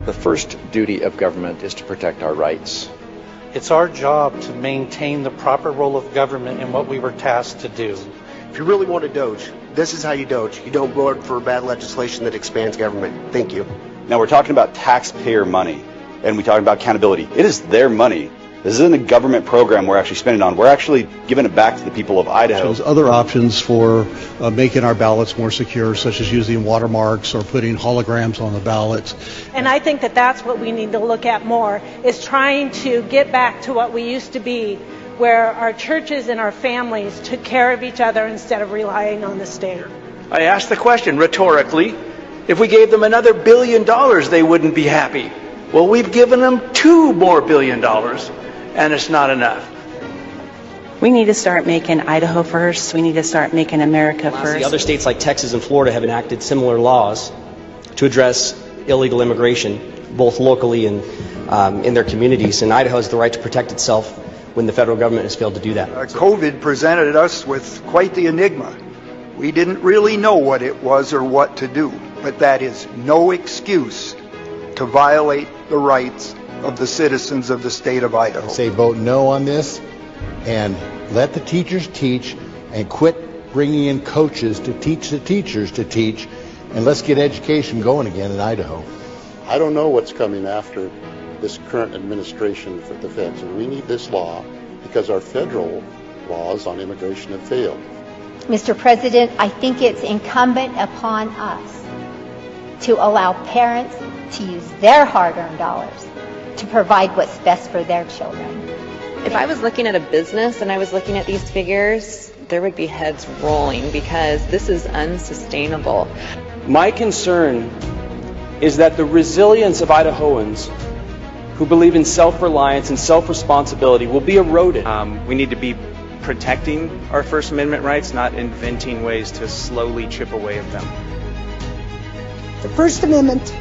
The first duty of government is to protect our rights. It's our job to maintain the proper role of government in what we were tasked to do. If you really want to doge, this is how you doge. You don't vote for bad legislation that expands government. Thank you. Now we're talking about taxpayer money, and we're talking about accountability. It is their money. This isn't a government program we're actually spending on. We're actually giving it back to the people of Idaho. There's other options for making our ballots more secure, such as using watermarks or putting holograms on the ballots. And I think that that's what we need to look at more, is trying to get back to what we used to be, where our churches and our families took care of each other instead of relying on the state. I asked the question rhetorically, if we gave them another $1 billion, they wouldn't be happy. Well, we've given them $2 more billion, and it's not enough. We need to start making Idaho first. We need to start making America first. Other states like Texas and Florida have enacted similar laws to address illegal immigration, both locally and in their communities. And Idaho has the right to protect itself when the federal government has failed to do that. COVID presented us with quite the enigma. We didn't really know what it was or what to do, but that is no excuse to violate the rights of the citizens of the state of Idaho. Say vote no on this and let the teachers teach and quit bringing in coaches to teach the teachers to teach, and let's get education going again in Idaho. I don't know what's coming after this current administration for the feds, and we need this law because our federal laws on immigration have failed. Mr. President, I think it's incumbent upon us to allow parents to use their hard-earned dollars to provide what's best for their children. If I was looking at a business and I was looking at these figures, there would be heads rolling because this is unsustainable. My concern is that the resilience of Idahoans who believe in self-reliance and self-responsibility will be eroded. We need to be protecting our First Amendment rights, not inventing ways to slowly chip away at them. The First Amendment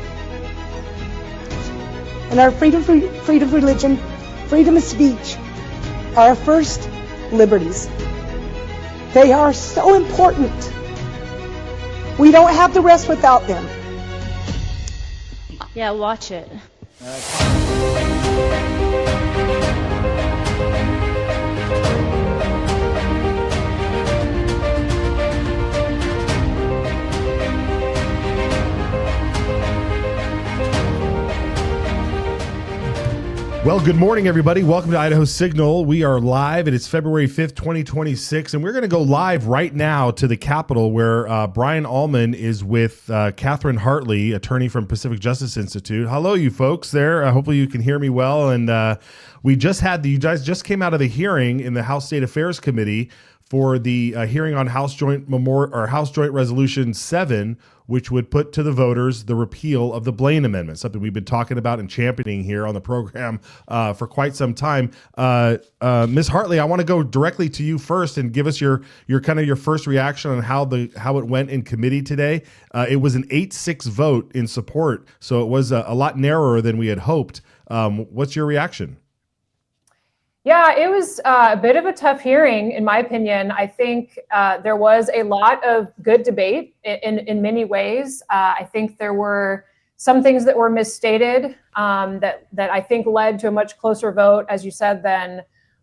and our freedom of religion, freedom of speech are our first liberties. They are so important. We don't have the rest without them. Yeah, watch it. Well, good morning, everybody. Welcome to Idaho Signal. We are live. It is February 5th, 2026, and we're going to go live right now to the Capitol where Brian Allman is with Catherine Hartley, attorney from Pacific Justice Institute. Hello, you folks there. Hopefully you can hear me well. And you guys just came out of the hearing in the House State Affairs Committee for the hearing on House Joint Resolution 7, which would put to the voters the repeal of the Blaine Amendment, something we've been talking about and championing here on the program for quite some time. Ms. Hartley, I want to go directly to you first and give us your first reaction on how it went in committee today. It was an 8-6 vote in support, so it was a lot narrower than we had hoped. What's your reaction? Yeah, it was a bit of a tough hearing, in my opinion. I think there was a lot of good debate in many ways. I think there were some things that were misstated that I think led to a much closer vote, as you said, than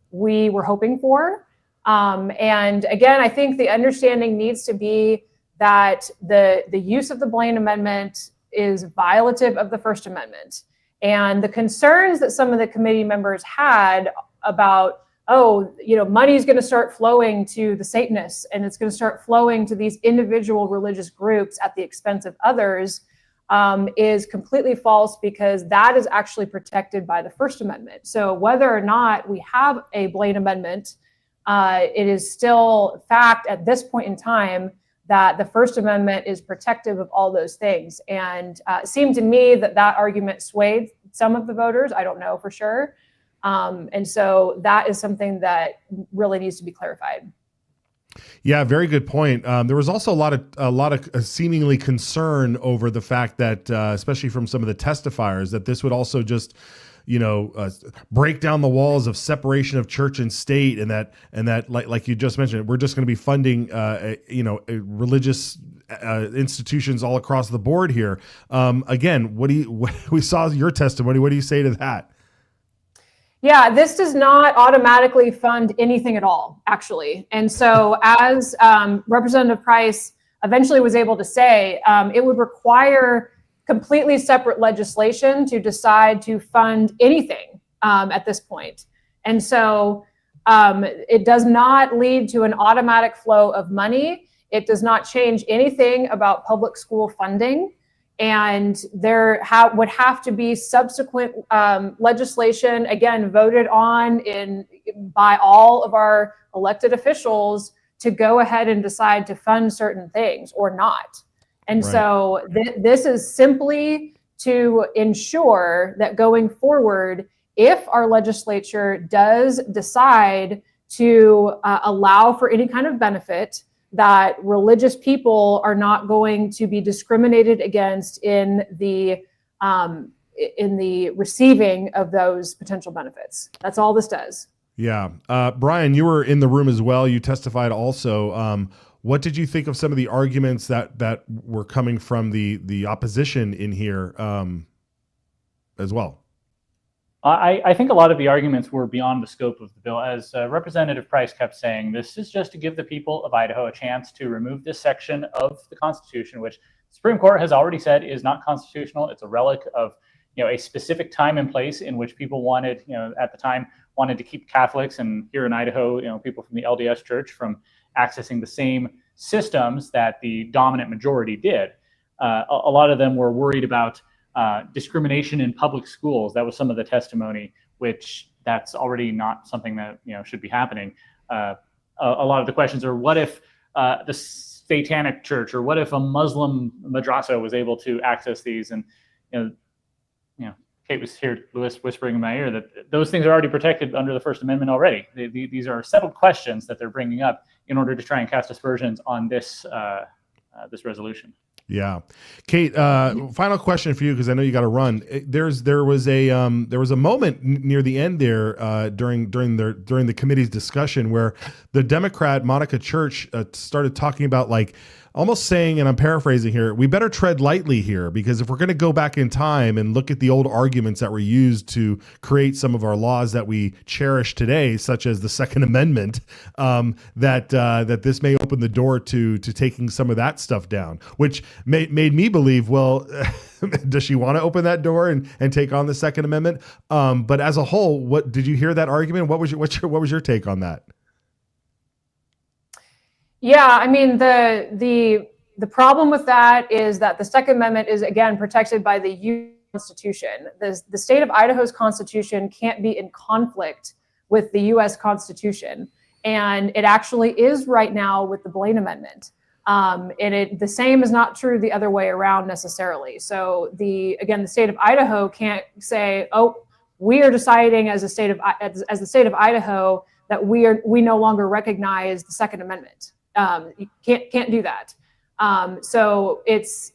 we were hoping for. And again, I think the understanding needs to be that the use of the Blaine Amendment is violative of the First Amendment. And the concerns that some of the committee members had about, money is going to start flowing to the Satanists and it's going to start flowing to these individual religious groups at the expense of others is completely false, because that is actually protected by the First Amendment. So whether or not we have a Blaine Amendment, it is still fact at this point in time that the First Amendment is protective of all those things. And it seemed to me that argument swayed some of the voters. I don't know for sure. And so that is something that really needs to be clarified. Yeah, very good point. There was also a lot of seemingly concern over the fact that, especially from some of the testifiers, that this would also just, break down the walls of separation of church and state, and that like you just mentioned, we're just going to be funding, religious institutions all across the board here. Again, we saw your testimony. What do you say to that? Yeah, this does not automatically fund anything at all, actually. And so as Representative Price eventually was able to say, it would require completely separate legislation to decide to fund anything at this point. And so it does not lead to an automatic flow of money. It does not change anything about public school funding. And there would have to be subsequent legislation, again, voted on by all of our elected officials to go ahead and decide to fund certain things or not. And Right. so this is simply to ensure that going forward, if our legislature does decide to allow for any kind of benefit, that religious people are not going to be discriminated against in the receiving of those potential benefits. That's all this does. Yeah. Brian, you were in the room as well. You testified also. What did you think of some of the arguments that were coming from the opposition in here as well? I think a lot of the arguments were beyond the scope of the bill. As Representative Price kept saying, this is just to give the people of Idaho a chance to remove this section of the Constitution, which the Supreme Court has already said is not constitutional. It's a relic of, a specific time and place in which people wanted, at the time, wanted to keep Catholics and here in Idaho, people from the LDS Church from accessing the same systems that the dominant majority did. A lot of them were worried about discrimination in public schools. That was some of the testimony, which that's already not something that should be happening. A lot of the questions are, what if the Satanic Church, or what if a Muslim madrasa was able to access these? And Kate was here, Lewis, whispering in my ear that those things are already protected under the First Amendment already. These are settled questions that they're bringing up in order to try and cast aspersions on this this resolution. Yeah, Kate. Final question for you, because I know you got to run. There was a moment near the end there during the committee's discussion where the Democrat Monica Church started talking about, like, almost saying, and I'm paraphrasing here, we better tread lightly here, because if we're going to go back in time and look at the old arguments that were used to create some of our laws that we cherish today, such as the Second Amendment, that this may open the door to taking some of that stuff down, which made me believe, well, does she want to open that door and take on the Second Amendment? But as a whole, what did you hear that argument? What was your take on that? Yeah, I mean, the problem with that is that the Second Amendment is, again, protected by the U.S. Constitution. The state of Idaho's Constitution can't be in conflict with the U.S. Constitution, and it actually is right now with the Blaine Amendment. And the same is not true the other way around necessarily. So the state of Idaho can't say, oh, we are deciding as the state of Idaho that we no longer recognize the Second Amendment. You can't do that. So it's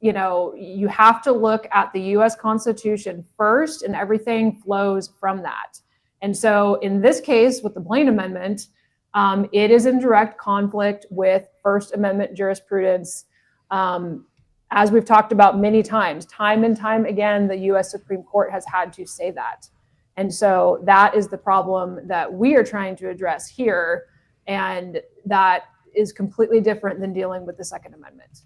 you have to look at the U.S. Constitution first, and everything flows from that. And so in this case, with the Blaine Amendment, it is in direct conflict with First Amendment jurisprudence, as we've talked about many times. Time and time again, the U.S. Supreme Court has had to say that. And so that is the problem that we are trying to address here. And that is completely different than dealing with the Second Amendment.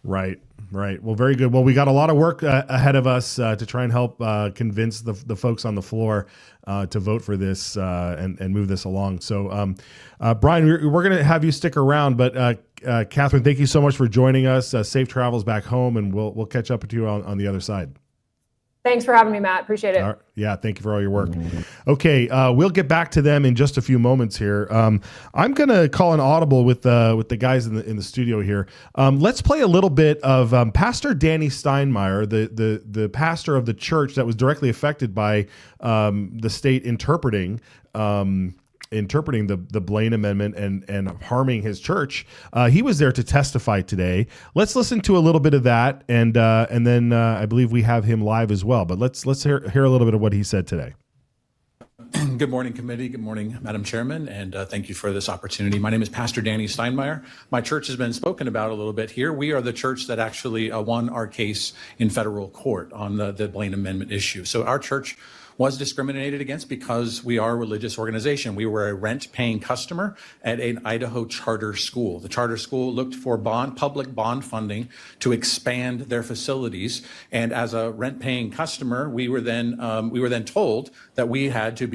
Right. Well, very good. Well, we got a lot of work ahead of us to try and help convince the folks on the floor to vote for this and move this along. So, Brian, we're going to have you stick around, but Catherine, thank you so much for joining us. Safe travels back home, and we'll catch up with you on the other side. Thanks for having me, Matt. Appreciate it. Yeah, thank you for all your work. Okay, we'll get back to them in just a few moments here. I'm going to call an audible with the guys in the studio here. Let's play a little bit of Pastor Danny Steinmeier, the pastor of the church that was directly affected by the state interpreting the Blaine Amendment and harming his church. He was there to testify today. Let's listen to a little bit of that, and then I believe we have him live as well. But let's hear a little bit of what he said today. Good morning, committee. Good morning, Madam Chairman, and thank you for this opportunity. My name is Pastor Danny Steinmeier. My church has been spoken about a little bit here. We are the church that actually won our case in federal court on the Blaine Amendment issue. So our church was discriminated against because we are a religious organization. We were a rent-paying customer at an Idaho charter school. The charter school looked for public bond funding to expand their facilities, and as a rent-paying customer, we were then told that we had to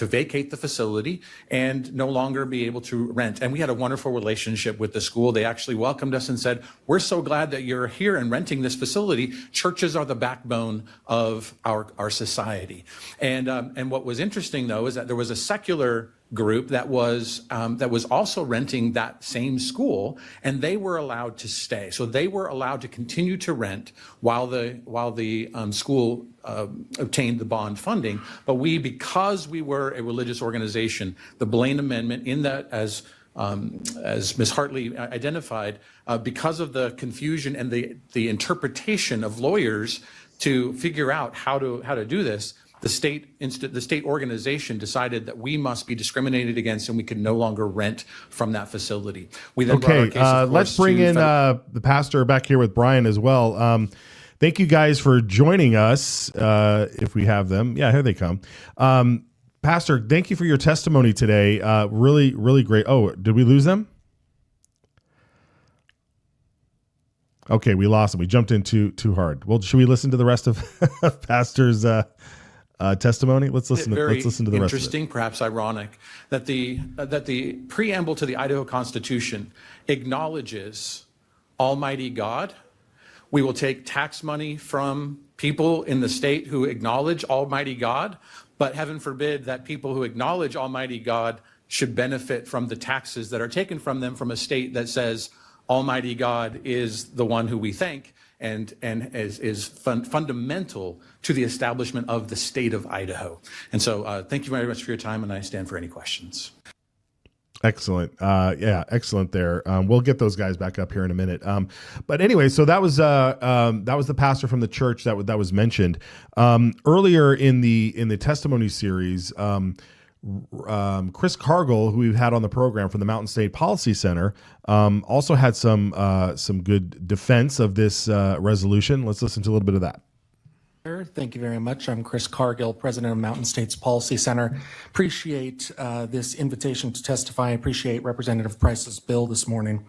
vacate the facility and no longer be able to rent. And we had a wonderful relationship with the school. They actually welcomed us and said, "We're so glad that you're here and renting this facility. Churches are the backbone of our society." And what was interesting, though, is that there was a secular group that was also renting that same school, and they were allowed to stay. So they were allowed to continue to rent while the school obtained the bond funding. But because we were a religious organization, the Blaine Amendment, in that as Ms. Hartley identified, because of the confusion and the interpretation of lawyers to figure out how to do this, the state organization decided that we must be discriminated against and we could no longer rent from that facility. We then brought our case, of course, let's bring in the pastor back here with Brian as well. Thank you guys for joining us. If we have them. Yeah, here they come. Pastor, thank you for your testimony today. Really, really great. Oh, did we lose them? Okay, we lost them. We jumped in too hard. Well, should we listen to the rest of Pastor's testimony? Let's listen to the rest of it. Interesting, perhaps ironic, that the preamble to the Idaho Constitution acknowledges Almighty God. We will take tax money from people in the state who acknowledge Almighty God, but heaven forbid that people who acknowledge Almighty God should benefit from the taxes that are taken from them from a state that says Almighty God is the one who we thank and is fundamental to the establishment of the state of Idaho. And so thank you very much for your time, and I stand for any questions. Excellent. Yeah, excellent there. We'll get those guys back up here in a minute. But anyway, so that was the pastor from the church that was mentioned earlier in the testimony series. Chris Cargill, who we've had on the program from the Mountain State Policy Center, also had some good defense of this resolution. Let's listen to a little bit of that. Thank you very much. I'm Chris Cargill, president of Mountain States Policy Center. Appreciate this invitation to testify. I appreciate Representative Price's bill this morning.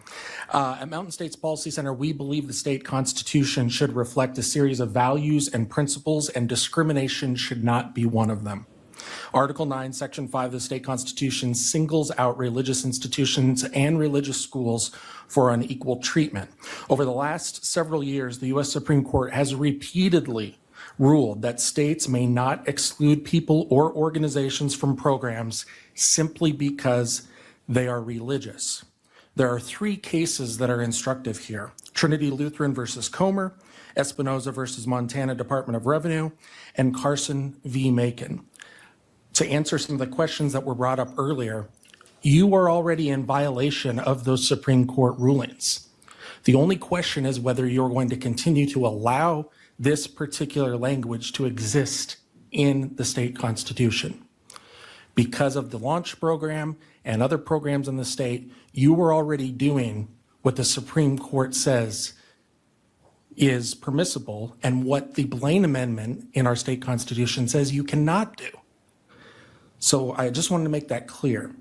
At Mountain States Policy Center, we believe the state constitution should reflect a series of values and principles, and discrimination should not be one of them. Article 9, Section 5 of the state constitution singles out religious institutions and religious schools for unequal treatment. Over the last several years, the U.S. Supreme Court has repeatedly ruled that states may not exclude people or organizations from programs simply because they are religious. There are three cases that are instructive here: Trinity Lutheran versus Comer, Espinoza versus Montana Department of Revenue, and Carson v. Macon. To answer some of the questions that were brought up earlier, you are already in violation of those Supreme Court rulings. The only question is whether you're going to continue to allow this particular language to exist in the state constitution. Because of the launch program and other programs in the state, you were already doing what the Supreme Court says is permissible and what the Blaine Amendment in our state constitution says you cannot do. So I just wanted to make that clear.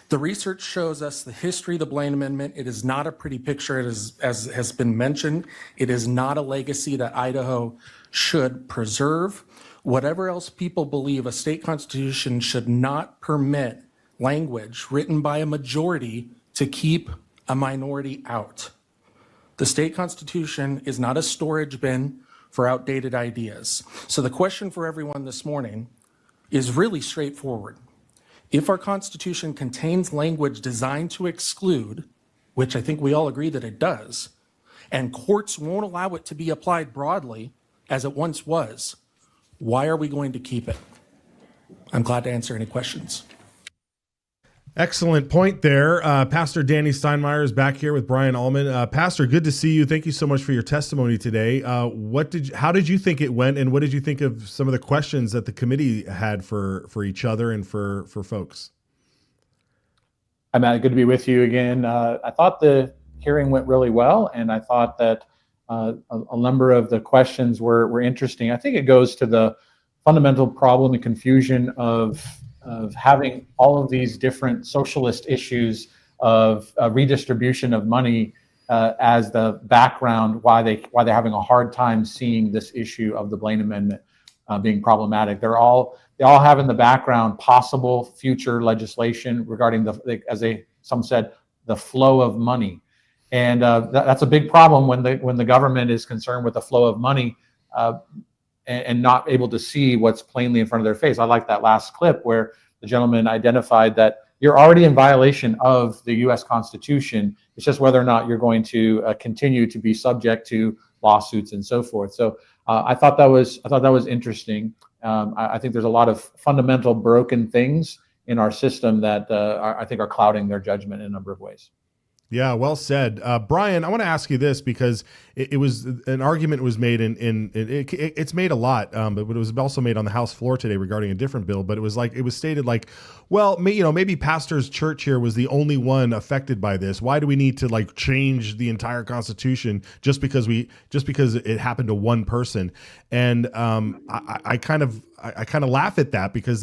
The research shows us the history of the Blaine Amendment. It is not a pretty picture, as has been mentioned. It is not a legacy that Idaho should preserve. Whatever else people believe, a state constitution should not permit language written by a majority to keep a minority out. The state constitution is not a storage bin for outdated ideas. So the question for everyone this morning is really straightforward. If our Constitution contains language designed to exclude, which I think we all agree that it does, and courts won't allow it to be applied broadly as it once was, why are we going to keep it? I'm glad to answer any questions. Excellent point there. Pastor Danny Steinmeier is back here with Brian Allman. Pastor, good to see you. Thank you so much for your testimony today. How did you think it went, and what did you think of some of the questions that the committee had for each other and for folks? Hi, Matt. Good to be with you again. I thought the hearing went really well, and I thought that a number of the questions were interesting. I think it goes to the fundamental problem and confusion of having all of these different socialist issues of redistribution of money as the background why they're having a hard time seeing this issue of the Blaine Amendment being problematic. They all have in the background possible future legislation regarding some said the flow of money, and that's a big problem when the government is concerned with the flow of money. And not able to see what's plainly in front of their face. I like that last clip where the gentleman identified that you're already in violation of the U.S. Constitution. It's just whether or not you're going to continue to be subject to lawsuits and so forth. So I thought that was interesting. I think there's a lot of fundamental broken things in our system that I think are clouding their judgment in a number of ways. Yeah, well said. Brian, I want to ask you this because it was an argument was made it's made a lot, but it was also made on the House floor today regarding a different bill. But it was stated like, well, maybe Pastor's church here was the only one affected by this. Why do we need to change the entire Constitution just because it happened to one person? And I kind of laugh at that because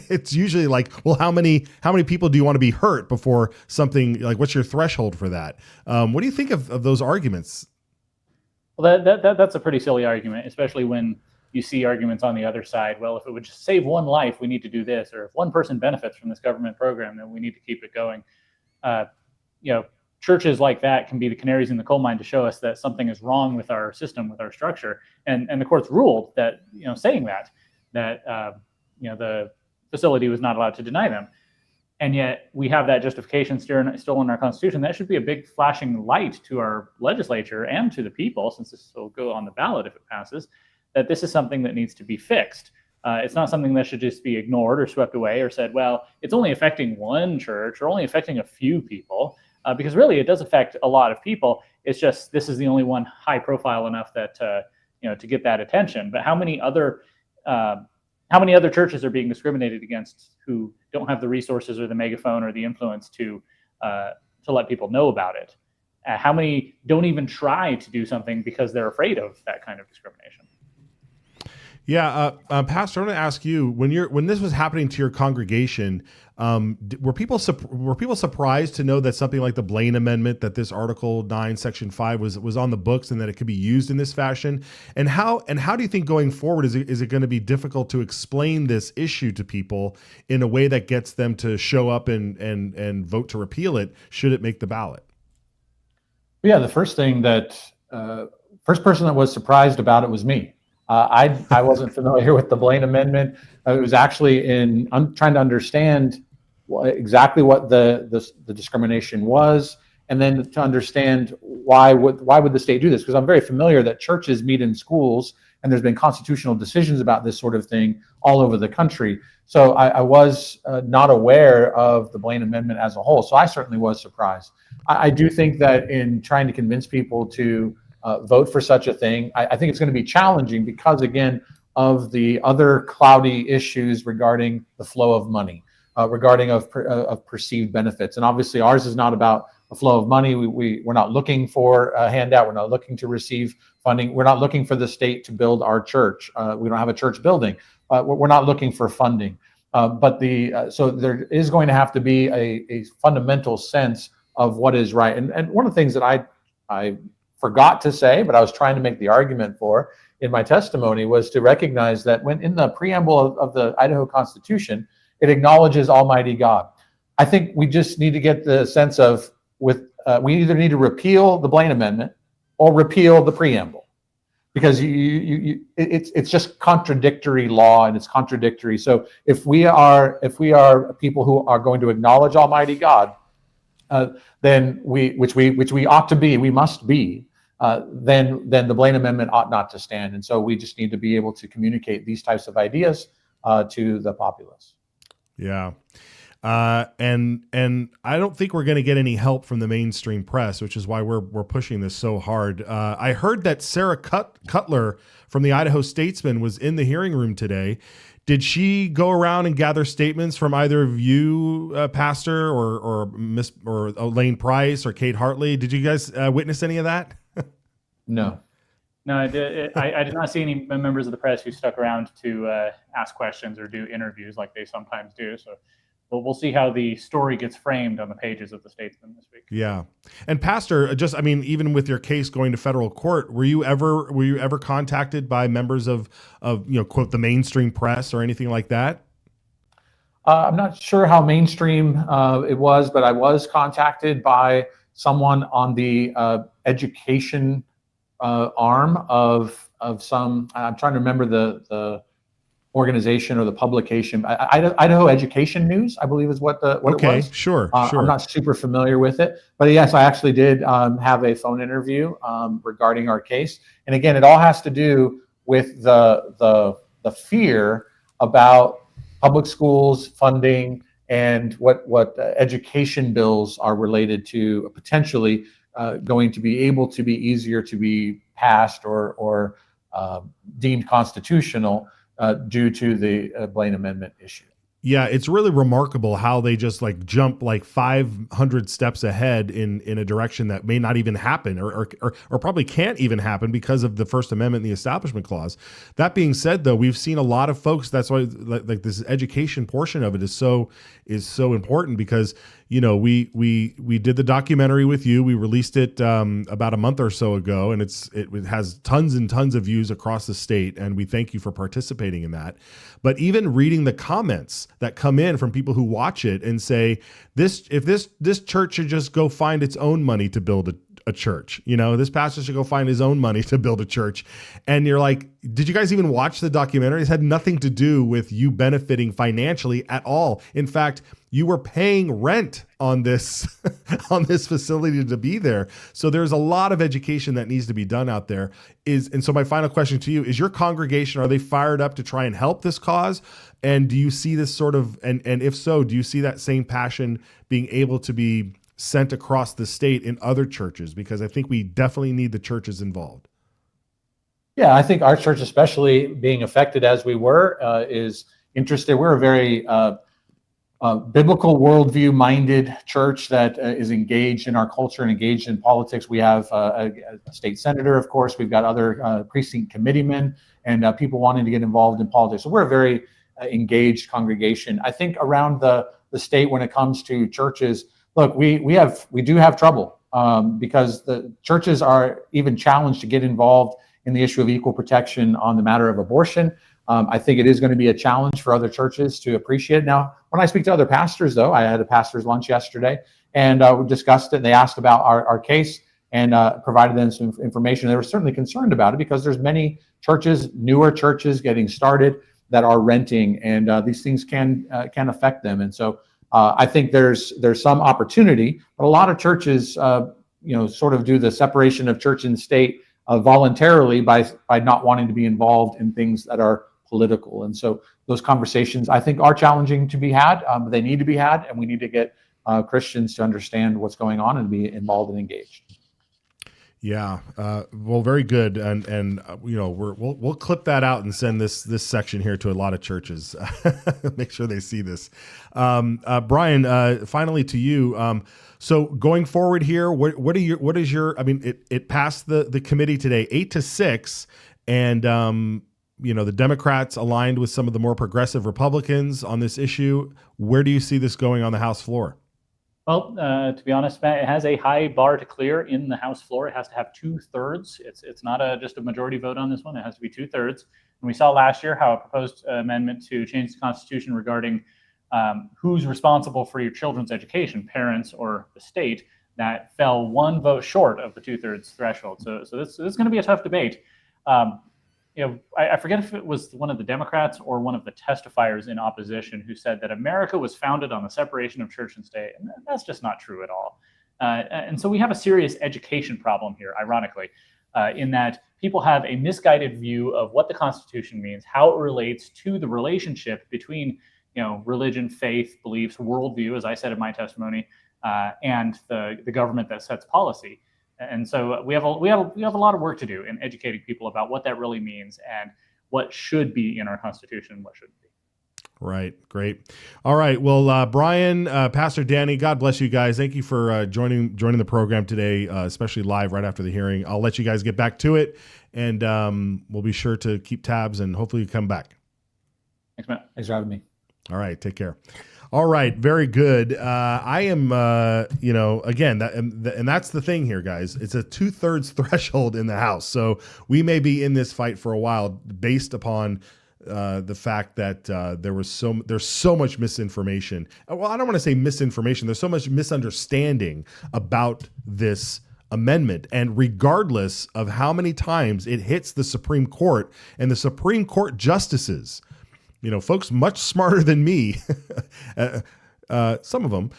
it's usually like, well, how many people do you want to be hurt before something what's your threshold for that? What do you think of those arguments? Well, that's a pretty silly argument, especially when you see arguments on the other side. Well, if it would just save one life, we need to do this, or if one person benefits from this government program, then we need to keep it going. Churches like that can be the canaries in the coal mine to show us that something is wrong with our system, with our structure, and the courts ruled that saying that the facility was not allowed to deny them. And yet we have that justification still in our Constitution. That should be a big flashing light to our legislature and to the people, since this will go on the ballot if it passes, that this is something that needs to be fixed. It's not something that should just be ignored or swept away or said, well, it's only affecting one church or only affecting a few people, because really it does affect a lot of people. It's just this is the only one high profile enough that to get that attention. But how many other churches are being discriminated against who don't have the resources or the megaphone or the influence to let people know about it? How many don't even try to do something because they're afraid of that kind of discrimination? Yeah, Pastor, I want to ask you, when this was happening to your congregation, were people surprised to know that something like the Blaine Amendment, that this Article 9, Section 5 was on the books and that it could be used in this fashion? And how do you think going forward is it going to be difficult to explain this issue to people in a way that gets them to show up and vote to repeal it should it make the ballot? Yeah, the first person that was surprised about it was me. I wasn't familiar with the Blaine Amendment. It was actually trying to understand exactly what the discrimination was, and then to understand why would the state do this? Because I'm very familiar that churches meet in schools, and there's been constitutional decisions about this sort of thing all over the country. So I was not aware of the Blaine Amendment as a whole. So I certainly was surprised. I do think that in trying to convince people to vote for such a thing, I think it's going to be challenging because, again, of the other cloudy issues regarding the flow of money, regarding of perceived benefits. And obviously ours is not about the flow of money. We're not looking for a handout. We're not looking to receive funding. We're not looking for the state to build our church. We don't have a church building. We're not looking for funding. So there is going to have to be a fundamental sense of what is right. And one of the things that I forgot to say, but I was trying to make the argument for in my testimony, was to recognize that when in the preamble of the Idaho Constitution, it acknowledges Almighty God. I think we just need to get the sense of we either need to repeal the Blaine Amendment or repeal the preamble, because it's just contradictory law, and it's contradictory. So if we are people who are going to acknowledge Almighty God, then which we ought to be, we must be, then the Blaine Amendment ought not to stand. And so we just need to be able to communicate these types of ideas to the populace. Yeah. And I don't think we're going to get any help from the mainstream press, which is why we're pushing this so hard. I heard that Sarah Cutler from the Idaho Statesman was in the hearing room today. Did she go around and gather statements from either of you, Pastor, or Miss or Elaine Price or Kate Hartley? Did you guys witness any of that? No. No, I did not see any members of the press who stuck around to ask questions or do interviews like they sometimes do. So we'll see how the story gets framed on the pages of the Statesman this week. Yeah. And Pastor, even with your case going to federal court, were you ever contacted by members of quote, the mainstream press or anything like that? I'm not sure how mainstream it was, but I was contacted by someone on the education arm of some, I'm trying to remember the organization or the publication. Idaho Education News, I believe is what it was. Okay, sure. I'm not super familiar with it, but yes, I actually did have a phone interview regarding our case. And again, it all has to do with the fear about public schools funding and what education bills are related to potentially going to be able to be easier to be passed or deemed constitutional due to the Blaine Amendment issue. Yeah, it's really remarkable how they just jump 500 steps ahead in a direction that may not even happen or probably can't even happen because of the First Amendment and the Establishment Clause. That being said, though, we've seen a lot of folks. That's why this education portion of it is so important because we did the documentary with you. We released it about a month or so ago, and it has tons and tons of views across the state, and we thank you for participating in that. But even reading the comments that come in from people who watch it and say, if this church should just go find its own money to build a church, this pastor should go find his own money to build a church. And you're like, did you guys even watch the documentary? It had nothing to do with you benefiting financially at all. In fact, you were paying rent on this on this facility to be there. So there's a lot of education that needs to be done out there. And so my final question to you is, your congregation, are they fired up to try and help this cause? And do you see this sort of, and if so, do you see that same passion being able to be sent across the state in other churches? Because I think we definitely need the churches involved. Yeah, I think our church, especially being affected as we were, is interested. We're a very biblical worldview minded church that is engaged in our culture and engaged in politics. We have a state senator, of course. We've got other precinct committeemen and people wanting to get involved in politics. So we're a very engaged congregation. I think around the state, when it comes to churches, look, we do have trouble because the churches are even challenged to get involved in the issue of equal protection on the matter of abortion. I think it is going to be a challenge for other churches to appreciate it. Now, when I speak to other pastors, though, I had a pastor's lunch yesterday, and we discussed it. And they asked about our case and provided them some information. They were certainly concerned about it because there's many churches, newer churches getting started that are renting, and these things can affect them. And so I think there's some opportunity, but a lot of churches, sort of do the separation of church and state voluntarily by not wanting to be involved in things that are political. And so those conversations, I think, are challenging to be had, but they need to be had, and we need to get Christians to understand what's going on and be involved and engaged. Yeah, well, very good, and we'll clip that out and send this section here to a lot of churches. Make sure they see this. Brian, finally to you. So going forward here, what is your? I mean, it passed the committee today 8-6, and the Democrats aligned with some of the more progressive Republicans on this issue. Where do you see this going on the House floor? Well, to be honest, Matt, it has a high bar to clear in the House floor. It has to have 2/3. It's not just a majority vote on this one. It has to be 2/3. And we saw last year how a proposed amendment to change the Constitution regarding who's responsible for your children's education, parents or the state, that fell one vote short of the 2/3 threshold. So this is going to be a tough debate. I forget if it was one of the Democrats or one of the testifiers in opposition who said that America was founded on the separation of church and state. And that's just not true at all. And so we have a serious education problem here, ironically, in that people have a misguided view of what the Constitution means, how it relates to the relationship between religion, faith, beliefs, worldview, as I said in my testimony, and the government that sets policy. And so we have a lot of work to do in educating people about what that really means and what should be in our Constitution and what shouldn't be. Right. Great. All right. Well, Brian, Pastor Danny, God bless you guys. Thank you for joining the program today, especially live right after the hearing. I'll let you guys get back to it, and we'll be sure to keep tabs and hopefully you come back. Thanks, Matt. Thanks for having me. All right. Take care. All right. Very good. I am, again, and that's the thing here, guys. It's a 2/3 threshold in the House. So we may be in this fight for a while based upon the fact that there's so much misinformation. Well, I don't want to say misinformation. There's so much misunderstanding about this amendment. And regardless of how many times it hits the Supreme Court and the Supreme Court justices, folks much smarter than me, some of them,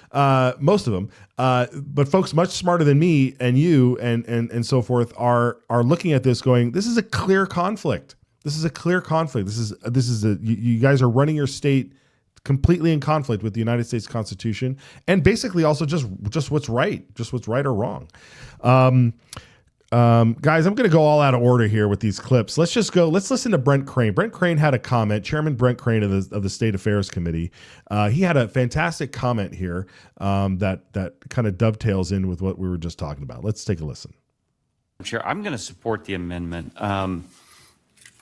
most of them, but folks much smarter than me and you and so forth are looking at this going, this is a clear conflict. This is a clear conflict. You guys are running your state completely in conflict with the United States Constitution and basically also just what's right or wrong. Guys, I'm going to go all out of order here with these clips. Let's listen to Brent Crane. Brent Crane had a comment, Chairman Brent Crane of the State Affairs Committee. He had a fantastic comment here that kind of dovetails in with what we were just talking about. Let's take a listen. Chair, I'm going to support the amendment.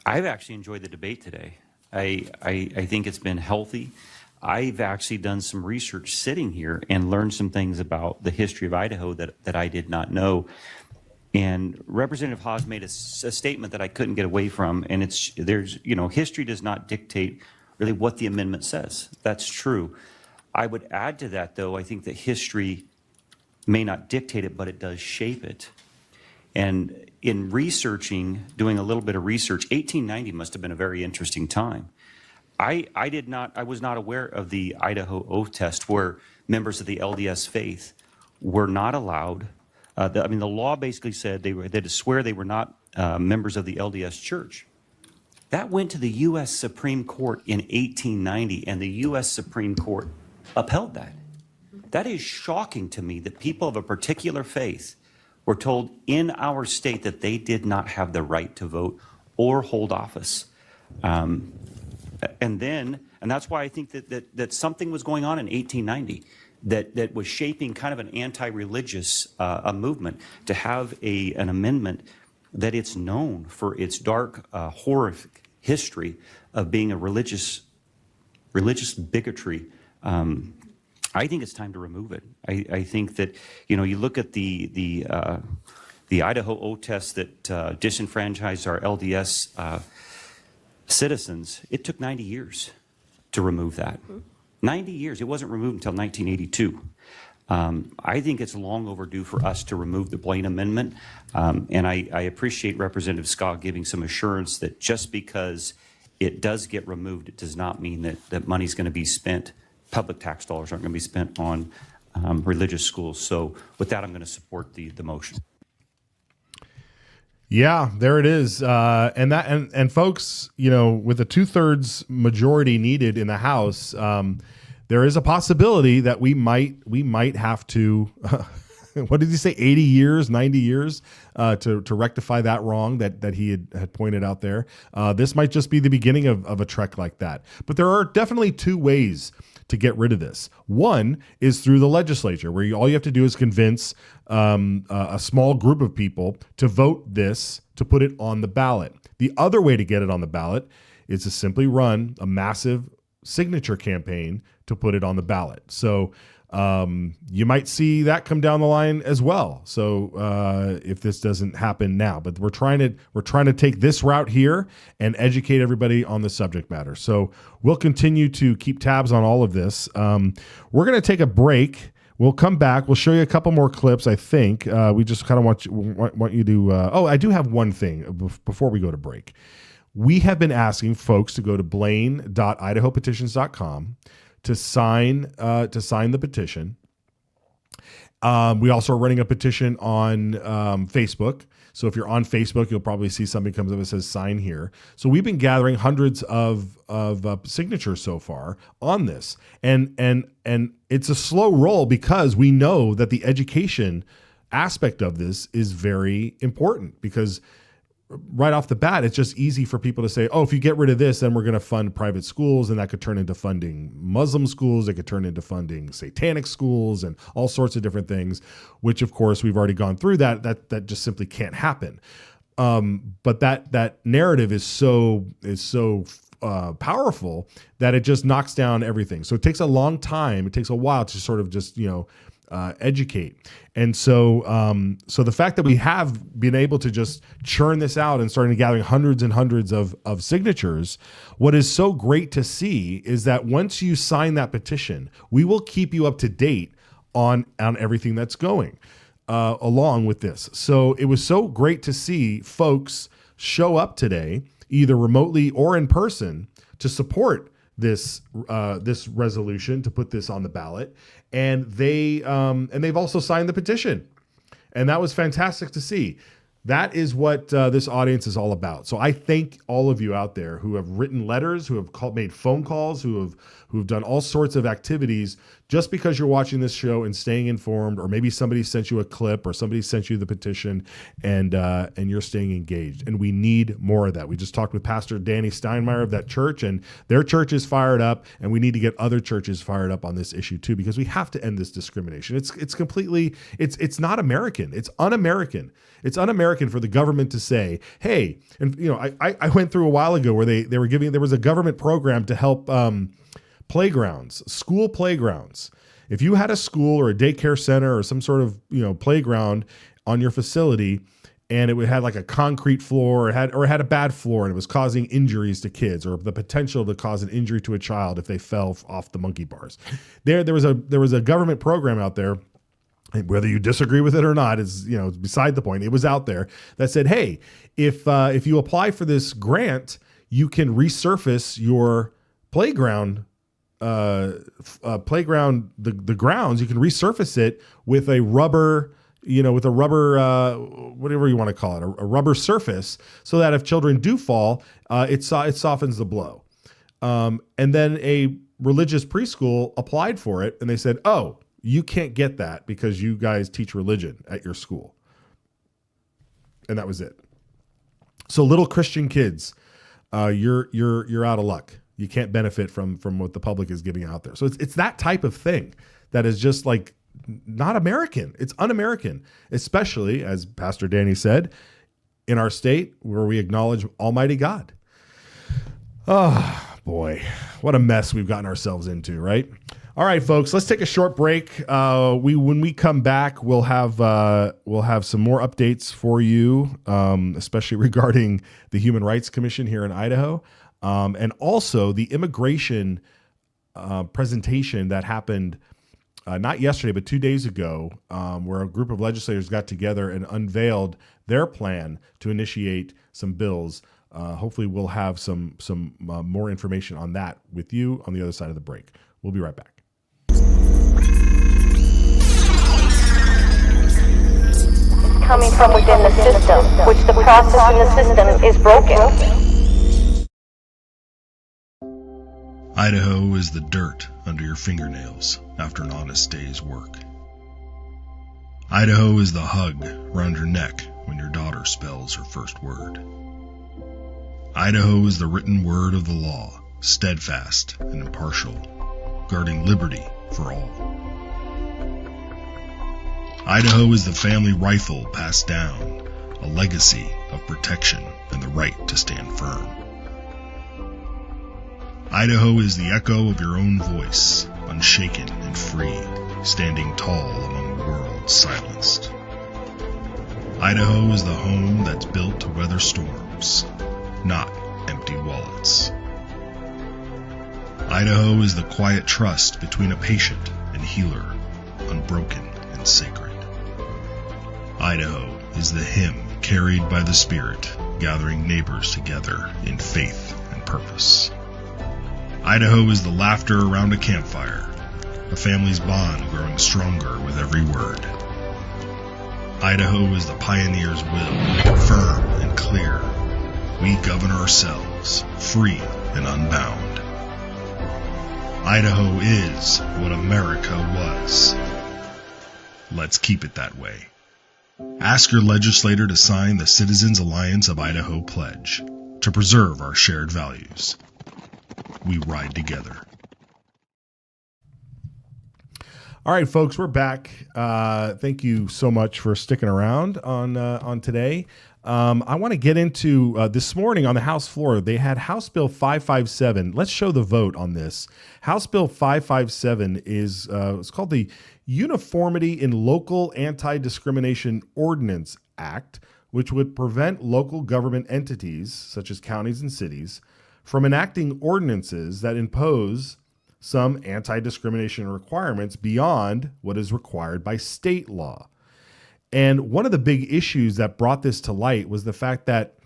I've actually enjoyed the debate today. I think it's been healthy. I've actually done some research sitting here and learned some things about the history of Idaho that I did not know. And Representative Haas made a statement that I couldn't get away from, and history does not dictate really what the amendment says. That's true. I would add to that, though, I think that history may not dictate it, but it does shape it. And in doing a little bit of research, 1890 must have been a very interesting time. I was not aware of the Idaho oath test where members of the LDS faith were not allowed. The law basically said they had to swear they were not members of the LDS Church. That went to the U.S. Supreme Court in 1890, and the U.S. Supreme Court upheld that. That is shocking to me that people of a particular faith were told in our state that they did not have the right to vote or hold office. And that's why I think that something was going on in 1890 that was shaping kind of an anti-religious movement to have an amendment that it's known for its dark, horrific history of being a religious bigotry. I think it's time to remove it. I think that, you look at the Idaho oath test that disenfranchised our LDS citizens. It took 90 years to remove that. 90 years. It wasn't removed until 1982. I think it's long overdue for us to remove the Blaine Amendment. And I appreciate Representative Scott giving some assurance that just because it does get removed, it does not mean that money's going to be spent. Public tax dollars aren't going to be spent on religious schools. So with that, I'm going to support the motion. Yeah, there it is. And folks, with a 2/3 majority needed in the House, there is a possibility that we might have to, what did he say, 80 years, 90 years to rectify that wrong that he had pointed out there. This might just be the beginning of a trek like that. But there are definitely two ways to get rid of this. One is through the legislature, where all you have to do is convince a small group of people to vote this, to put it on the ballot. The other way to get it on the ballot is to simply run a massive signature campaign to put it on the ballot. So you might see that come down the line as well. So if this doesn't happen now, but we're trying to take this route here and educate everybody on the subject matter. So we'll continue to keep tabs on all of this. We're going to take a break. We'll come back. We'll show you a couple more clips. I think we just kind of want you to. I do have one thing before we go to break. We have been asking folks to go to blaine.idahopetitions.com to sign the petition. We also are running a petition on Facebook. So if you're on Facebook, you'll probably see something comes up that says sign here. So we've been gathering hundreds of signatures so far on this. And it's a slow roll because we know that the education aspect of this is very important, because right off the bat, it's just easy for people to say, oh, if you get rid of this, then we're going to fund private schools, and that could turn into funding Muslim schools. It could turn into funding satanic schools and all sorts of different things, which of course we've already gone through that just simply can't happen. But that narrative is so powerful that it just knocks down everything. So it takes a long time. It takes a while to sort of just, educate. And so the fact that we have been able to just churn this out and starting gathering hundreds and hundreds of signatures, what is so great to see is that once you sign that petition, we will keep you up to date on everything that's going along with this. So it was so great to see folks show up today, either remotely or in person, to support this resolution, to put this on the ballot, and they've also signed the petition, and that was fantastic to see. That is what this audience is all about. So I thank all of you out there who have written letters, who have made phone calls, who've done all sorts of activities just because you're watching this show and staying informed, or maybe somebody sent you a clip or somebody sent you the petition, and you're staying engaged. And we need more of that. We just talked with Pastor Danny Steinmeier of that church, and their church is fired up, and we need to get other churches fired up on this issue too, because we have to end this discrimination. It's completely, it's not American. It's un-American. It's un-American for the government to say, hey, and I went through a while ago where they were giving, there was a government program to help playgrounds, school playgrounds. If you had a school or a daycare center or some sort of playground on your facility, and it had like a concrete floor, or it had a bad floor, and it was causing injuries to kids, or the potential to cause an injury to a child if they fell off the monkey bars, there was a government program out there. Whether you disagree with it or not is, beside the point. It was out there that said, hey, if you apply for this grant, you can resurface your playground, the grounds. You can resurface it with a rubber, whatever you want to call it, a rubber surface, so that if children do fall, it softens the blow. And then a religious preschool applied for it, and they said, oh, you can't get that because you guys teach religion at your school. And that was it. So little Christian kids, you're out of luck. You can't benefit from what the public is giving out there. So it's that type of thing that is just like not American. It's un-American, especially, as Pastor Danny said, in our state where we acknowledge Almighty God. Oh boy, what a mess we've gotten ourselves into, right? All right, folks, let's take a short break. When we come back, we'll have some more updates for you, especially regarding the Human Rights Commission here in Idaho, and also the immigration presentation that happened not yesterday, but 2 days ago, where a group of legislators got together and unveiled their plan to initiate some bills. Hopefully, we'll have some more information on that with you on the other side of the break. We'll be right back. Coming from within the system, which the process in the system is broken. Idaho is the dirt under your fingernails after an honest day's work. Idaho is the hug around your neck when your daughter spells her first word. Idaho is the written word of the law, steadfast and impartial, guarding liberty for all. Idaho is the family rifle passed down, a legacy of protection and the right to stand firm. Idaho is the echo of your own voice, unshaken and free, standing tall among the world's silenced. Idaho is the home that's built to weather storms, not empty wallets. Idaho is the quiet trust between a patient and healer, unbroken and sacred. Idaho is the hymn carried by the Spirit, gathering neighbors together in faith and purpose. Idaho is the laughter around a campfire, a family's bond growing stronger with every word. Idaho is the pioneer's will, firm and clear. We govern ourselves, free and unbound. Idaho is what America was. Let's keep it that way. Ask your legislator to sign the Citizens Alliance of Idaho pledge to preserve our shared values. We ride together. All right, folks, we're back. Thank you so much for sticking around on today. I want to get into this morning on the House floor. They had House Bill 557. Let's show the vote on this. House Bill 557 is it's called the Uniformity in Local Anti-Discrimination Ordinance Act, which would prevent local government entities, such as counties and cities, from enacting ordinances that impose some anti-discrimination requirements beyond what is required by state law. And one of the big issues that brought this to light was the fact that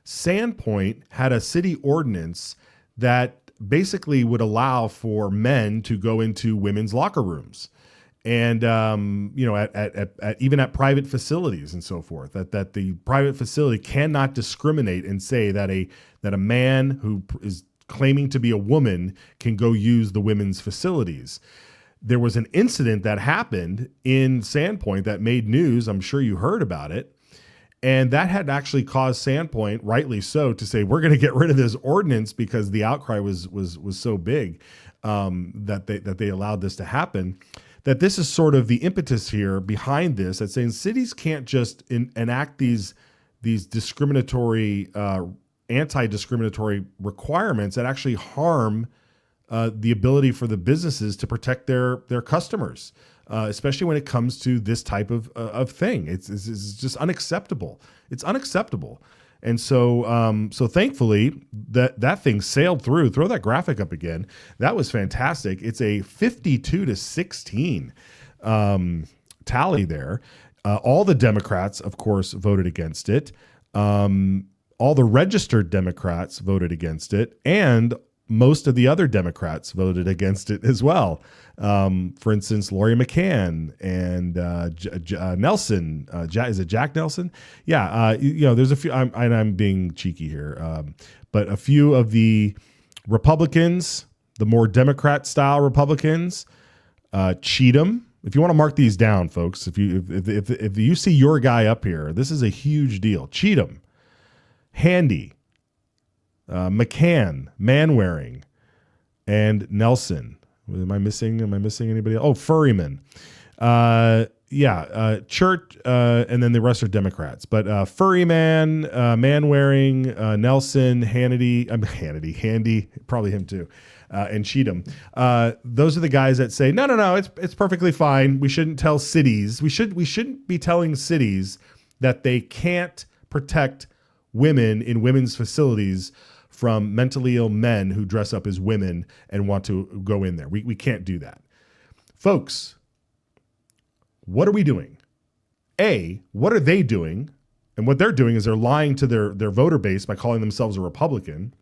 Sandpoint had a city ordinance that basically would allow for men to go into women's locker rooms. And, at even at private facilities and so forth, that the private facility cannot discriminate and say that a man who is claiming to be a woman can go use the women's facilities. There was an incident that happened in Sandpoint that made news. I'm sure you heard about it. And that had actually caused Sandpoint, rightly so, to say, we're going to get rid of this ordinance because the outcry was so big that they allowed this to happen. That this is sort of the impetus here behind this, that's saying cities can't just enact these discriminatory, anti-discriminatory requirements that actually harm the ability for the businesses to protect their customers, especially when it comes to this type of thing. It's just unacceptable. It's unacceptable. And so thankfully that thing sailed through. Throw that graphic up again. That was fantastic. It's a 52-16 tally there. All the Democrats, of course, voted against it. All the registered Democrats voted against it, and most of the other Democrats voted against it as well. For instance, Lori McCann and Nelson. Is it Jack Nelson? Yeah. There's a few. I'm being cheeky here, but a few of the Republicans, the more Democrat-style Republicans, Cheatham. If you want to mark these down, folks, if you see your guy up here, this is a huge deal. Cheatham, Handy, McCann, Manwaring, and Nelson. Am I missing anybody else? Oh, Furryman. Church, and then the rest are Democrats. But Furryman, Manwaring, Nelson, Handy, probably him too, and Cheatham. Those are the guys that say, no, it's perfectly fine. We shouldn't tell cities. We shouldn't be telling cities that they can't protect women in women's facilities from mentally ill men who dress up as women and want to go in there. We can't do that. Folks, what are we doing? What are they doing? And what they're doing is they're lying to their voter base by calling themselves a Republican,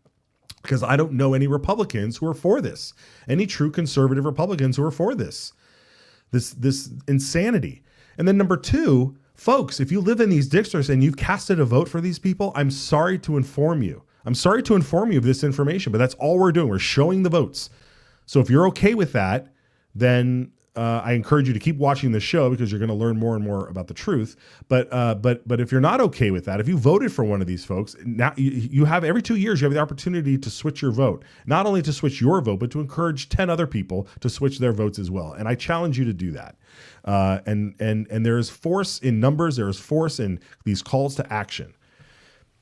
because I don't know any Republicans who are for this, any true conservative Republicans who are for this insanity. And then number two, folks, if you live in these districts and you've casted a vote for these people, I'm sorry to inform you. I'm sorry to inform you of this information, but that's all we're doing. We're showing the votes. So if you're okay with that, then I encourage you to keep watching the show, because you're going to learn more and more about the truth. But if you're not okay with that, if you voted for one of these folks, now you have every 2 years, you have the opportunity to switch your vote. Not only to switch your vote, but to encourage 10 other people to switch their votes as well. And I challenge you to do that. And there is force in numbers. There is force in these calls to action.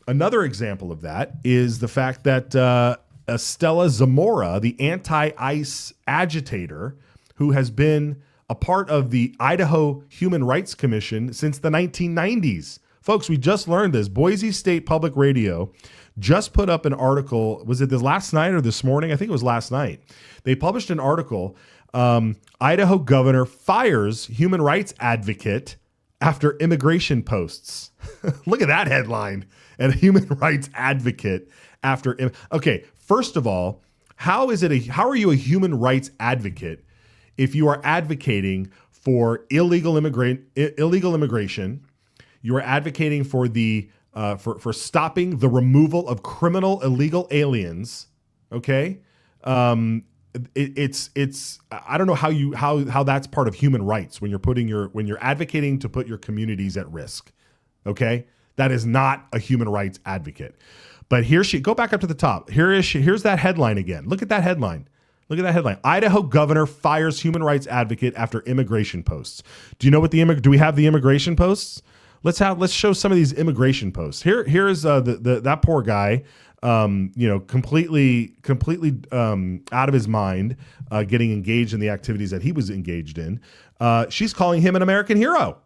Another example of that is the fact that Estella Zamora, the anti-ICE agitator, who has been a part of the Idaho Human Rights Commission since the 1990s. Folks, we just learned this. Boise State Public Radio just put up an article. Was it this last night or this morning? I think it was last night. They published an article. Idaho governor fires human rights advocate after immigration posts. Look at that headline. And a human rights advocate after. Okay, first of all, how are you a human rights advocate if you are advocating for illegal immigration, you are advocating for the for stopping the removal of criminal illegal aliens. Okay, it's I don't know how that's part of human rights when you're advocating to put your communities at risk. Okay, that is not a human rights advocate. But go back up to the top. Here's that headline again. Look at that headline. Idaho governor fires human rights advocate after immigration posts. Do you know what do we have the immigration posts? Let's show some of these immigration posts. Here's that poor guy, completely out of his mind, getting engaged in the activities that he was engaged in. She's calling him an American hero.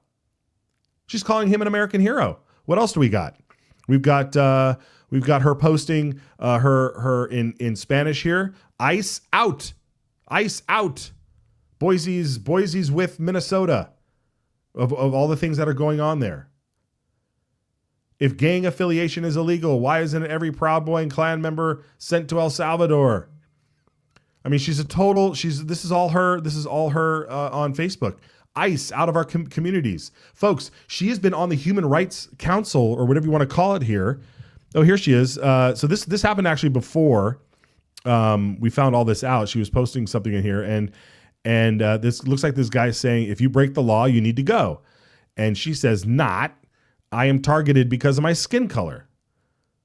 What else do we got? We've got her posting her in Spanish here. Ice out. Boise's with Minnesota. Of all the things that are going on there. If gang affiliation is illegal, why isn't every Proud Boy and Klan member sent to El Salvador? I mean, this is all her on Facebook. ICE out of our communities. Folks, she has been on the Human Rights Council, or whatever you want to call it here. Oh, here she is. So this happened actually before we found all this out. She was posting something in here, and this looks like this guy saying, if you break the law, you need to go. And she says, I am targeted because of my skin color.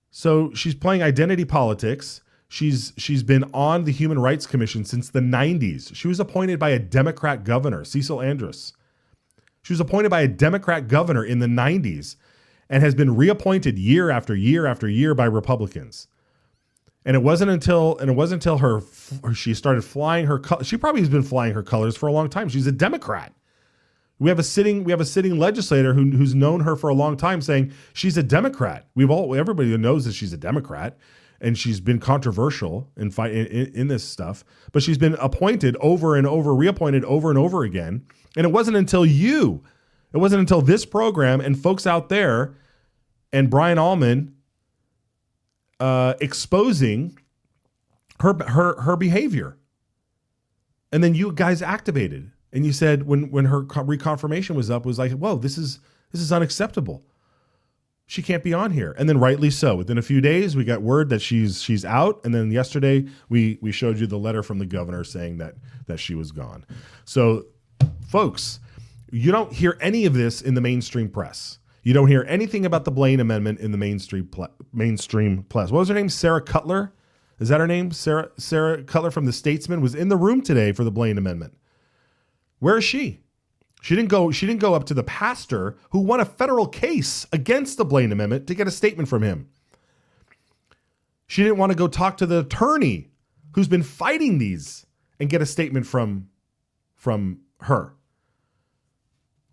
So she's playing identity politics. She's been on the Human Rights Commission since the 90s. She was appointed by a Democrat governor, Cecil Andrus. She was appointed by a Democrat governor in the 90s and has been reappointed year after year after year by Republicans. And it wasn't until she started flying her colors. She probably has been flying her colors for a long time. She's a Democrat. We have a sitting legislator who's known her for a long time saying she's a Democrat. Everybody knows that she's a Democrat, and she's been controversial in this stuff. But she's been appointed over and over, reappointed over and over again. And it wasn't until this program and folks out there and Brian Allman exposing her behavior. And then you guys activated. And you said when her reconfirmation was up, was like, whoa, this is unacceptable. She can't be on here. And then rightly so. Within a few days, we got word that she's out. And then yesterday, we showed you the letter from the governor saying that she was gone. So, folks, you don't hear any of this in the mainstream press. You don't hear anything about the Blaine Amendment in the mainstream press. What was her name? Sarah Cutler? Is that her name? Sarah Cutler from The Statesman was in the room today for the Blaine Amendment. Where is she? She didn't go up to the pastor who won a federal case against the Blaine Amendment to get a statement from him. She didn't want to go talk to the attorney who's been fighting these and get a statement from her.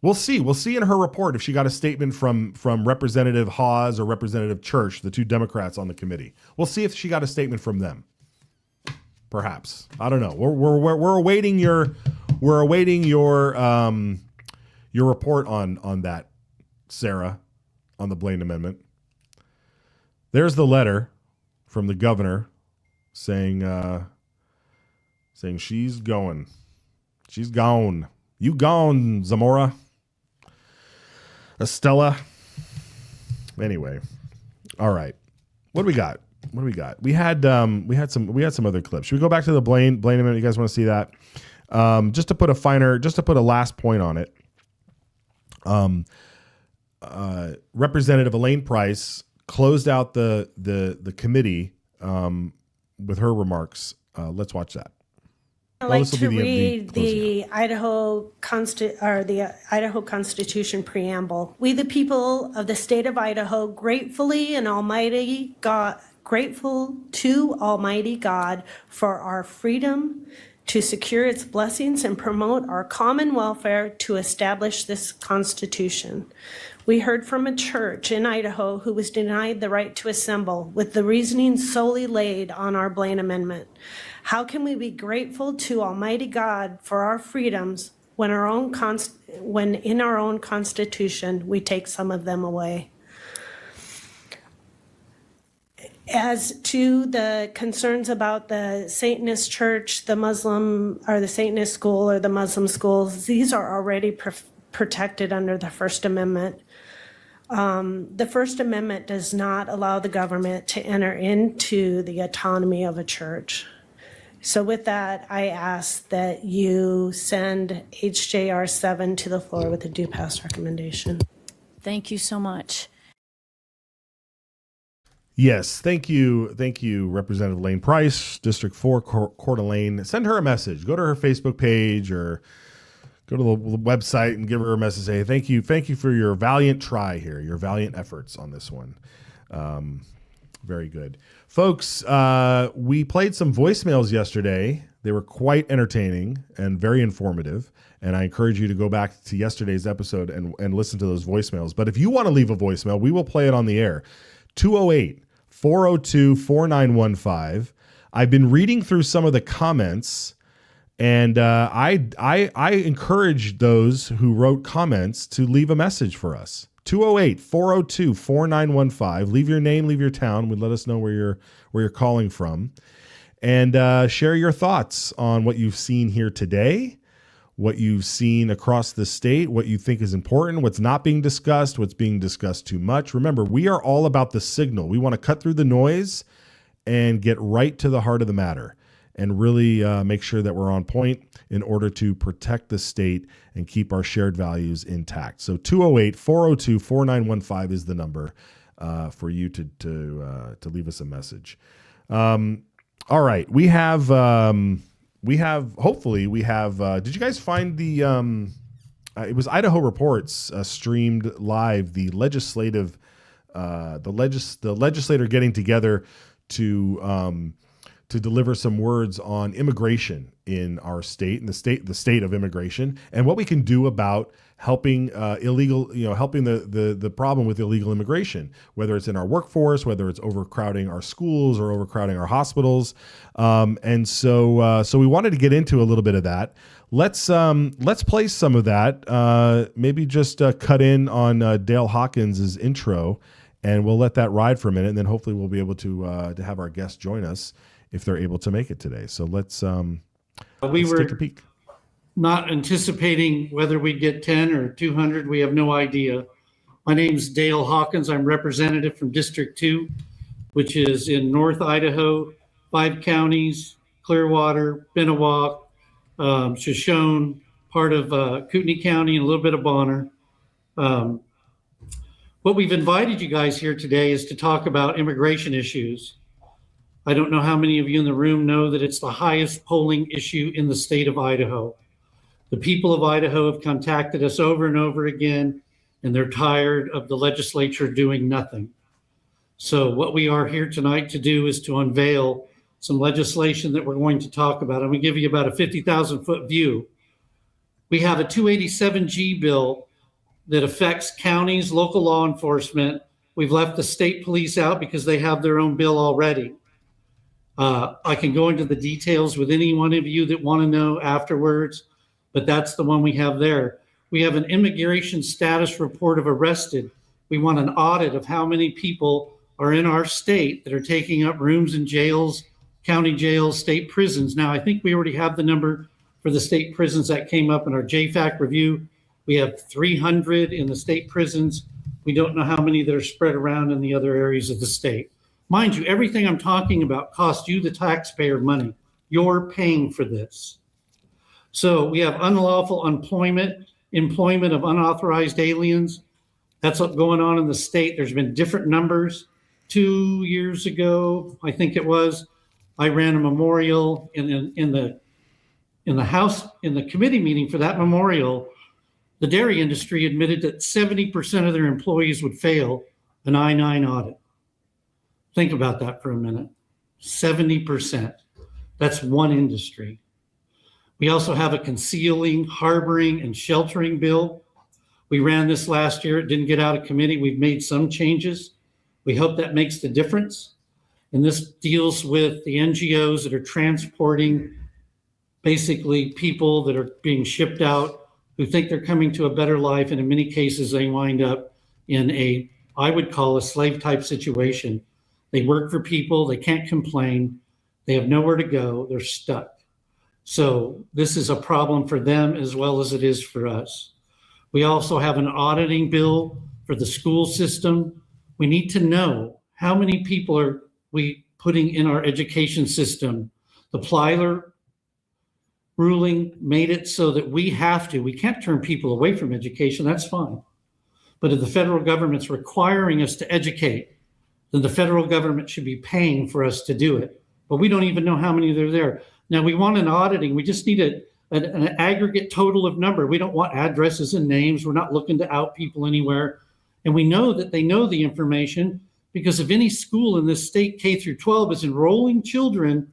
We'll see. We'll see in her report if she got a statement from Representative Hawes or Representative Church, the two Democrats on the committee. We'll see if she got a statement from them. Perhaps. I don't know. We're awaiting your report on that, Sarah, on the Blaine Amendment. There's the letter from the governor saying she's going. She's gone. You gone, Zamora. Estella. Anyway. All right. What do we got? We had some other clips. Should we go back to the Blaine Amendment? You guys want to see that? Just to put a last point on it. Representative Elaine Price closed out the committee with her remarks. Let's watch that. I'd like to read the Idaho Constitution preamble. We, the people of the state of Idaho, grateful to Almighty God for our freedom to secure its blessings and promote our common welfare to establish this Constitution. We heard from a church in Idaho who was denied the right to assemble with the reasoning solely laid on our Blaine Amendment. How can we be grateful to Almighty God for our freedoms when in our own Constitution we take some of them away? As to the concerns about the Satanist church, the Muslim, or the Satanist school or the Muslim schools, these are already protected under the First Amendment. The First Amendment does not allow the government to enter into the autonomy of a church. So with that, I ask that you send HJR 7 to the floor with a due pass recommendation. Thank you so much. Yes, thank you, Representative Lane Price, District 4, Coeur d'Alene. Send her a message. Go to her Facebook page or go to the website and give her a message. Say thank you for your valiant try here, your valiant efforts on this one. Very good, folks. We played some voicemails yesterday. They were quite entertaining and very informative. And I encourage you to go back to yesterday's episode and listen to those voicemails. But if you want to leave a voicemail, we will play it on the air. 208-402-4915. I've been reading through some of the comments, and I encourage those who wrote comments to leave a message for us. 208-402-4915. Leave your name, leave your town. Let us know where you're calling from, and share your thoughts on what you've seen here today, what you've seen across the state, what you think is important, what's not being discussed, what's being discussed too much. Remember, we are all about the signal. We want to cut through the noise and get right to the heart of the matter and really make sure that we're on point in order to protect the state and keep our shared values intact. So 208-402-4915 is the number for you to leave us a message. All right, we have, did you guys find the, it was Idaho Reports streamed live, the legislator getting together to deliver some words on immigration in our state and the state of immigration and what we can do about helping helping the problem with illegal immigration, whether it's in our workforce, whether it's overcrowding our schools or overcrowding our hospitals. And so we wanted to get into a little bit of that. Let's play some of that. Maybe just cut in on Dale Hawkins' intro, and we'll let that ride for a minute, and then hopefully we'll be able to have our guests join us if they're able to make it today. So let's take a peek. Not anticipating whether we get 10 or 200. We have no idea. My name's Dale Hawkins. I'm representative from District 2, which is in North Idaho, 5 counties, Clearwater, Bennewauk, Shoshone, part of Kootenai County, and a little bit of Bonner. What we've invited you guys here today is to talk about immigration issues. I don't know how many of you in the room know that it's the highest polling issue in the state of Idaho. The people of Idaho have contacted us over and over again, and they're tired of the legislature doing nothing. So what we are here tonight to do is to unveil some legislation that we're going to talk about. I'm going to give you about a 50,000-foot view. We have a 287G bill that affects counties, local law enforcement. We've left the state police out because they have their own bill already. I can go into the details with any one of you that want to know afterwards, but that's the one we have there. We have an immigration status report of arrested. We want an audit of how many people are in our state that are taking up rooms in jails, county jails, state prisons. Now, I think we already have the number for the state prisons that came up in our JFAC review. We have 300 in the state prisons. We don't know how many that are spread around in the other areas of the state. Mind you, everything I'm talking about costs you, the taxpayer, money. You're paying for this. So we have unlawful employment of unauthorized aliens. That's what's going on in the state. There's been different numbers. 2 years ago, I think it was, I ran a memorial in the House, in the committee meeting for that memorial. The dairy industry admitted that 70% of their employees would fail an I-9 audit. Think about that for a minute. 70%. That's one industry. We also have a concealing, harboring, and sheltering bill. We ran this last year. It didn't get out of committee. We've made some changes. We hope that makes the difference. And this deals with the NGOs that are transporting basically people that are being shipped out who think they're coming to a better life. And in many cases, they wind up in I would call a slave type situation. They work for people. They can't complain. They have nowhere to go. They're stuck. So this is a problem for them as well as it is for us. We also have an auditing bill for the school system. We need to know how many people are we putting in our education system. The Plyler ruling made it so that we can't turn people away from education, that's fine. But if the federal government's requiring us to educate, then the federal government should be paying for us to do it. But we don't even know how many are there. Now we want an auditing, we just need an aggregate total of number. We don't want addresses and names. We're not looking to out people anywhere. And we know that they know the information because if any school in this state K through 12 is enrolling children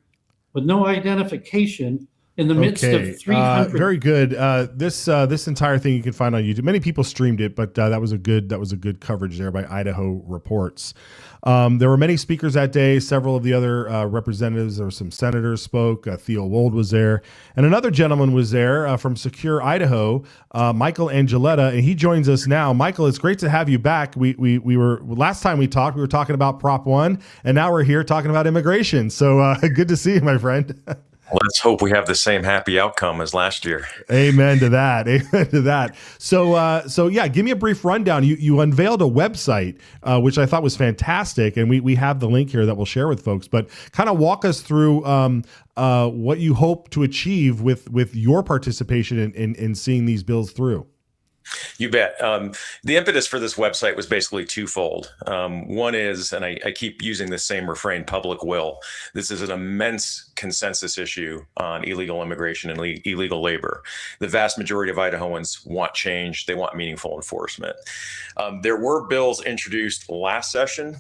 with no identification in the midst of 300. Very good. This entire thing you can find on YouTube. Many people streamed it, but that was a good coverage there by Idaho Reports. There were many speakers that day. Several of the other representatives or some senators spoke. Theo Wold was there, and another gentleman was there from Secure Idaho, Michael Angeletta, and he joins us now. Michael, it's great to have you back. We were last time we talked, we were talking about Prop 1, and now we're here talking about immigration. So good to see you, my friend. Let's hope we have the same happy outcome as last year. Amen to that. Amen to that. So yeah, give me a brief rundown. You unveiled a website, which I thought was fantastic, and we have the link here that we'll share with folks. But kind of walk us through what you hope to achieve with your participation in seeing these bills through. You bet. The impetus for this website was basically twofold. One is, and I keep using the same refrain, public will. This is an immense consensus issue on illegal immigration and illegal labor. The vast majority of Idahoans want change. They want meaningful enforcement. There were bills introduced last session,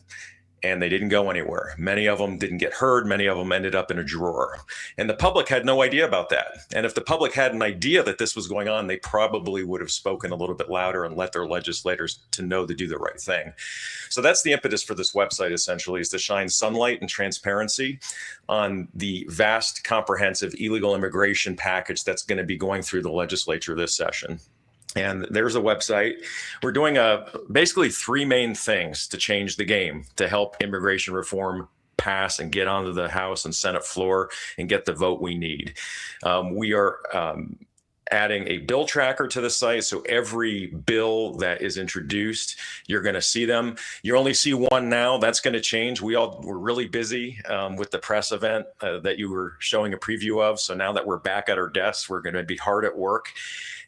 and they didn't go anywhere. Many of them didn't get heard. Many of them ended up in a drawer. And the public had no idea about that. And if the public had an idea that this was going on, they probably would have spoken a little bit louder and let their legislators to know to do the right thing. So that's the impetus for this website, essentially, is to shine sunlight and transparency on the vast, comprehensive illegal immigration package that's going to be going through the legislature this session. And there's a website. We're doing basically three main things to change the game to help immigration reform pass and get onto the House and Senate floor and get the vote we need. We are adding a bill tracker to the site. So every bill that is introduced, you're going to see them. You only see one now. That's going to change. We're really busy with the press event that you were showing a preview of. So now that we're back at our desks, we're going to be hard at work.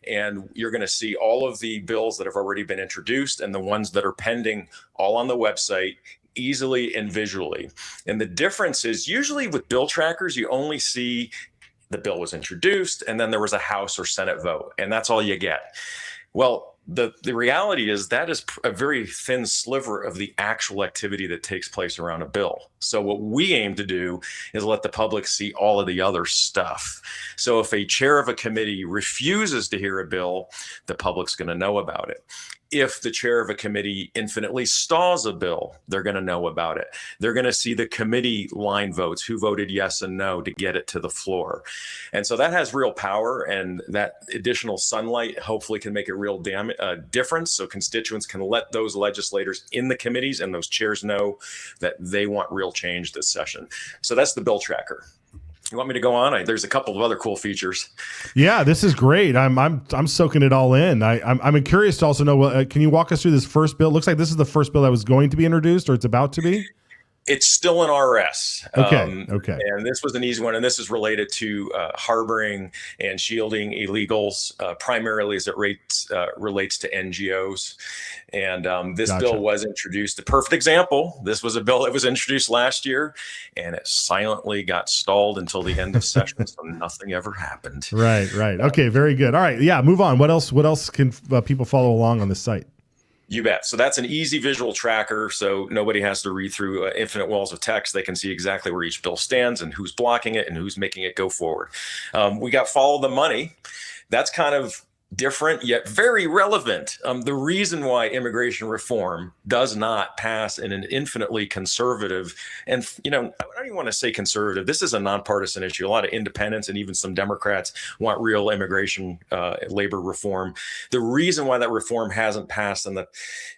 And you're going to see all of the bills that have already been introduced and the ones that are pending all on the website easily and visually. And the difference is usually with bill trackers, you only see the bill was introduced and then there was a House or Senate vote, and that's all you get. Well, the reality is that is a very thin sliver of the actual activity that takes place around a bill. So what we aim to do is let the public see all of the other stuff. So if a chair of a committee refuses to hear a bill, the public's going to know about it. If the chair of a committee infinitely stalls a bill, they're going to know about it. They're going to see the committee line votes, who voted yes and no to get it to the floor. And so that has real power, and that additional sunlight hopefully can make a real difference. So constituents can let those legislators in the committees and those chairs know that they want real change this session. So that's the bill tracker. You want me to go on? There's a couple of other cool features. Yeah, this is great. I'm soaking it all in. I'm curious to also know. Can you walk us through this first bill? It looks like this is the first bill that was going to be introduced, or it's about to be. It's still an RS. Okay. And this was an easy one. And this is related to harboring and shielding illegals, primarily as it relates to NGOs. And this bill was introduced. A perfect example. This was a bill that was introduced last year, and it silently got stalled until the end of session. So nothing ever happened. Right. Okay, very good. All right. Yeah, move on. What else can people follow along on the site? You bet. So that's an easy visual tracker. So nobody has to read through infinite walls of text. They can see exactly where each bill stands and who's blocking it and who's making it go forward. We got follow the money. That's kind of different yet very relevant. The reason why immigration reform does not pass in an infinitely conservative, and I don't even want to say conservative, this is a nonpartisan issue. A lot of independents and even some Democrats want real immigration labor reform. The reason why that reform hasn't passed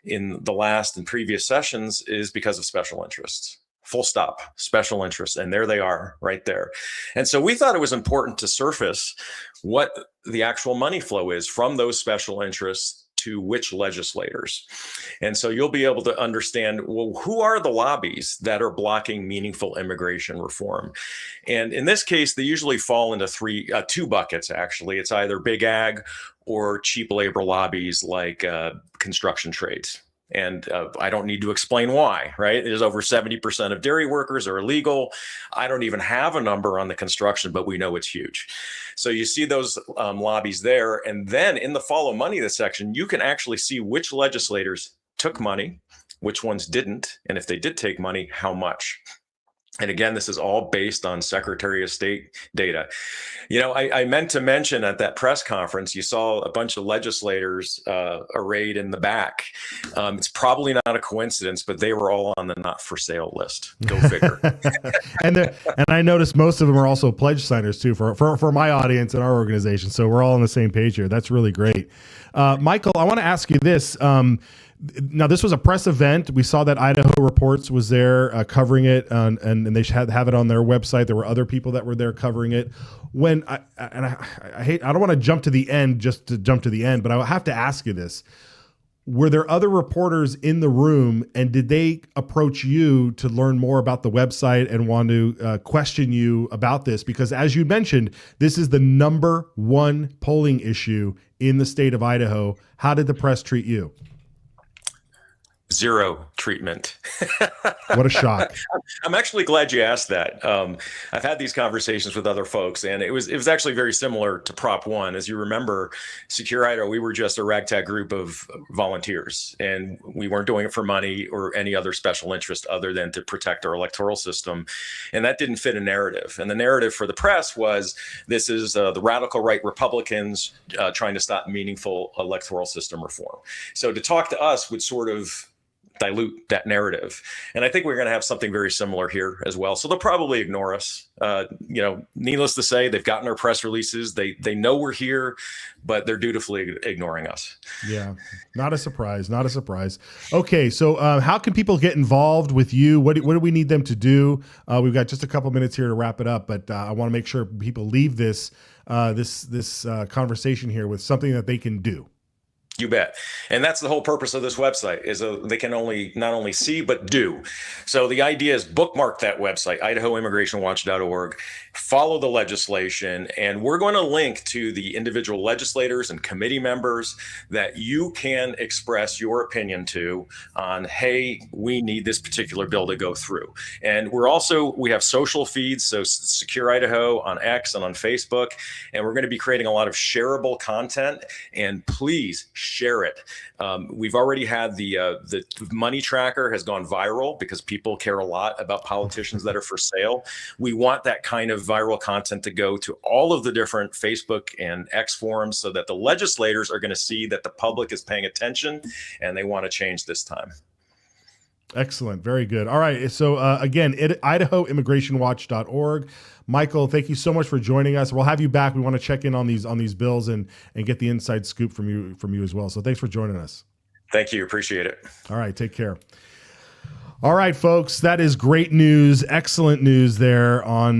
in the last and previous sessions is because of special interests. full stop, special interests. And there they are right there. And so we thought it was important to surface what the actual money flow is from those special interests to which legislators. And so you'll be able to understand, well, who are the lobbies that are blocking meaningful immigration reform? And in this case, they usually fall into two buckets, actually. It's either big ag or cheap labor lobbies like construction trades. And I don't need to explain why, right? There's over 70% of dairy workers are illegal. I don't even have a number on the construction, but we know it's huge. So you see those lobbies there. And then in the follow money section, you can actually see which legislators took money, which ones didn't, and if they did take money, how much. And again, this is all based on Secretary of State data. You know, I meant to mention at that press conference, you saw a bunch of legislators arrayed in the back. It's probably not a coincidence, but they were all on the not for sale list. Go figure. And I noticed most of them are also pledge signers too for my audience and our organization. So we're all on the same page here. That's really great. Michael, I want to ask you this. Now, this was a press event. We saw that Idaho Reports was there covering it, and they have it on their website. There were other people that were there covering it. When I don't want to jump to the end just to jump to the end, but I have to ask you this. Were there other reporters in the room, and did they approach you to learn more about the website and want to question you about this? Because as you mentioned, this is the number one polling issue in the state of Idaho. How did the press treat you? Zero treatment. What a shock. I'm actually glad you asked that. I've had these conversations with other folks, and it was actually very similar to Prop 1. As you remember, Secure Idaho, we were just a ragtag group of volunteers, and we weren't doing it for money or any other special interest other than to protect our electoral system. And that didn't fit a narrative. And the narrative for the press was this is the radical right Republicans trying to stop meaningful electoral system reform. So to talk to us would sort of dilute that narrative. And I think we're going to have something very similar here as well. So they'll probably ignore us. Needless to say, they've gotten our press releases. They know we're here, but they're dutifully ignoring us. Yeah, not a surprise. Not a surprise. Okay, so how can people get involved with you? What do we need them to do? We've got just a couple minutes here to wrap it up, but I want to make sure people leave this conversation here with something that they can do. You bet. And that's the whole purpose of this website is they can not only see, but do. So the idea is bookmark that website, idahoimmigrationwatch.org, follow the legislation, and we're going to link to the individual legislators and committee members that you can express your opinion to on, hey, we need this particular bill to go through. And we have social feeds, so Secure Idaho on X and on Facebook, and we're going to be creating a lot of shareable content, and please share it. We've already had the money tracker has gone viral because people care a lot about politicians that are for sale. We want that kind of viral content to go to all of the different Facebook and X forums so that the legislators are going to see that the public is paying attention and they want to change this time. Excellent. Very good. All right. So again, idahoimmigrationwatch.org. Michael, thank you so much for joining us. We'll have you back. We want to check in on these bills and get the inside scoop from you as well. So thanks for joining us. Thank you. Appreciate it. All right. Take care. All right, folks, that is great news. Excellent news there on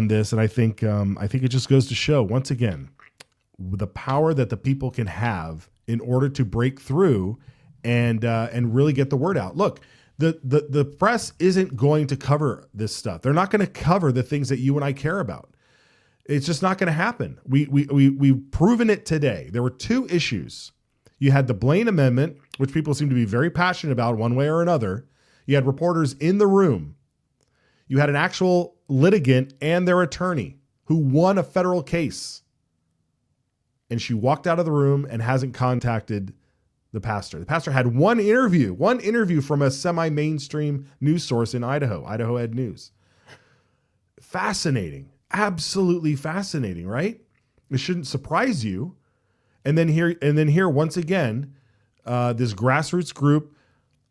this. And I think it just goes to show once again the power that the people can have in order to break through and really get the word out. Look, the press isn't going to cover this stuff. They're not going to cover the things that you and I care about. It's just not going to happen. We've proven it today. There were two issues. You had the Blaine Amendment, which people seem to be very passionate about one way or another. You had reporters in the room. You had an actual litigant and their attorney who won a federal case. And she walked out of the room and hasn't contacted the pastor. The pastor had one interview from a semi-mainstream news source in Idaho, Idaho Ed News. Fascinating. Absolutely fascinating, right? It shouldn't surprise you. And then here once again, this grassroots group